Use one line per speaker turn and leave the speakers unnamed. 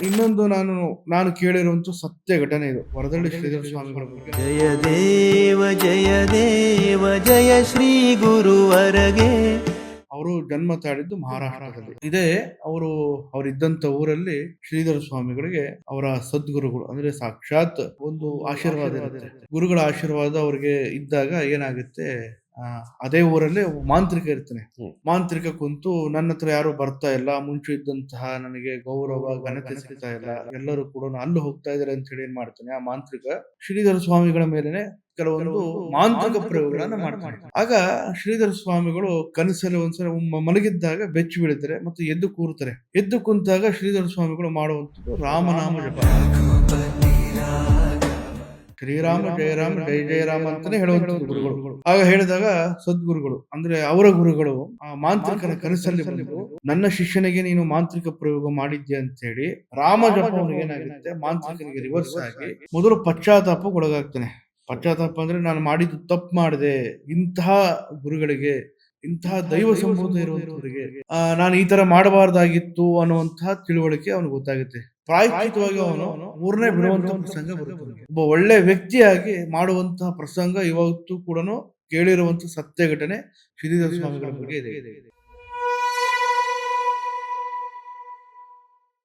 ಇನ್ನೊಂದು ನಾನು ಕೇಳಿರುವಂತ ಸತ್ಯ ಘಟನೆ ಇದು. ವರದಳ್ಳಿ ಶ್ರೀಧರ ಸ್ವಾಮಿಗಳ ಬಗ್ಗೆ.
ಜಯ ದೇವ ಜಯ ಶ್ರೀ ಗುರುವರಗೆ.
ಅವರು ಜನ್ಮ ತಾಳಿದ್ದು ಮಹಾರಾಷ್ಟ್ರದಲ್ಲಿ. ಇದೇ ಅವರಿದ್ದಂತ ಊರಲ್ಲಿ ಶ್ರೀಧರ ಸ್ವಾಮಿಗಳಿಗೆ ಅವರ ಸದ್ಗುರುಗಳು ಅಂದ್ರೆ ಸಾಕ್ಷಾತ್ ಒಂದು ಆಶೀರ್ವಾದ ಇರುತ್ತೆ. ಗುರುಗಳ ಆಶೀರ್ವಾದ ಅವ್ರಿಗೆ ಇದ್ದಾಗ ಏನಾಗುತ್ತೆ, ಅದೇ ಊರಲ್ಲಿ ಮಾಂತ್ರಿಕ ಇರ್ತಾನೆ. ಮಾಂತ್ರಿಕ ಕುಂತು ನನ್ನ ಹತ್ರ ಯಾರು ಬರ್ತಾ ಇಲ್ಲ, ಮುಂಚೆ ಇದ್ದಂತಹ ನನಗೆ ಗೌರವ ಘನತೆ ಸಿಗ್ತಾ ಇಲ್ಲ, ಎಲ್ಲರೂ ಕೂಡ ಅಲ್ಲಿ ಹೋಗ್ತಾ ಇದಾರೆ ಅಂತ ಹೇಳಿ ಏನ್ ಮಾಡ್ತಾನೆ ಆ ಮಾಂತ್ರಿಕ ಶ್ರೀಧರ ಸ್ವಾಮಿಗಳ ಮೇಲೆನೆ ಕೆಲವೊಂದು ಮಾಂತ್ರಿಕ ಪ್ರಯೋಗಗಳನ್ನ ಮಾಡ್ತಾನೆ. ಆಗ ಶ್ರೀಧರ ಸ್ವಾಮಿಗಳು ಕನಸಲ್ಲಿ ಒಂದ್ಸಲ ಮಲಗಿದ್ದಾಗ ಬೆಚ್ಚಿ ಬೀಳ್ತಾರೆ ಮತ್ತು ಎದ್ದು ಕೂರ್ತಾರೆ. ಎದ್ದು ಕುಂತಾಗ ಶ್ರೀಧರ ಸ್ವಾಮಿಗಳು ಮಾಡುವಂತದ್ದು ರಾಮನಾಮ ಜಪ. ಶ್ರೀರಾಮ ಜಯ ರಾಮ ಜಯ ಜಯ ರಾಮ ಅಂತಾನೆ ಹೇಳುವಂತ ಗುರುಗಳು. ಆಗ ಹೇಳಿದಾಗ ಸದ್ಗುರುಗಳು ಅಂದ್ರೆ ಅವರ ಗುರುಗಳು ಆ ಮಾಂತ್ರಿಕನ ಕನಸಲ್ಲಿ ಬಂದು, ನನ್ನ ಶಿಷ್ಯನಿಗೆ ನೀನು ಮಾಂತ್ರಿಕ ಪ್ರಯೋಗ ಮಾಡಿದ್ಯಾ ಅಂತ ಹೇಳಿ ರಾಮ ಜಪ ಅವನಿಗೆ ಏನಾಗುತ್ತೆ, ಮಾಂತ್ರಿಕನಿಗೆ ರಿವರ್ಸ್ ಆಗಿ ಮೊದಲು ಪಶ್ಚಾತ್ತಾಪಕ್ಕೊಳಗಾಗ್ತಾನೆ. ಪಶ್ಚಾತ್ತಾಪ ಅಂದ್ರೆ ನಾನು ಮಾಡಿದ್ದು ತಪ್ಪು ಮಾಡಿದೆ, ಇಂತಹ ಗುರುಗಳಿಗೆ, ಇಂತಹ ದೈವ ಸಂಭೂತ ಇರುವಂತವರಿಗೆ ನಾನು ಈ ತರ ಮಾಡಬಾರ್ದಾಗಿತ್ತು ಅನ್ನುವಂತಹ ತಿಳುವಳಿಕೆ ಅವನಿಗೆ ಗೊತ್ತಾಗುತ್ತೆ. ಪ್ರಾಯಶ್ಚಿತವಾಗಿ ಅವನು ಮೂರನೇ ಬಿಡುವಂತ ಪ್ರಸಂಗ ಬರುತ್ತೆ. ಒಬ್ಬ ಒಳ್ಳೆ ವ್ಯಕ್ತಿಯಾಗಿ ಮಾಡುವಂತಹ ಪ್ರಸಂಗ ಇವತ್ತು ಕೂಡ ಕೇಳಿರುವಂತ ಸತ್ಯ ಘಟನೆ ಶ್ರೀಧರ ಸ್ವಾಮಿಗಳ ಬಗ್ಗೆ ಇದೆ.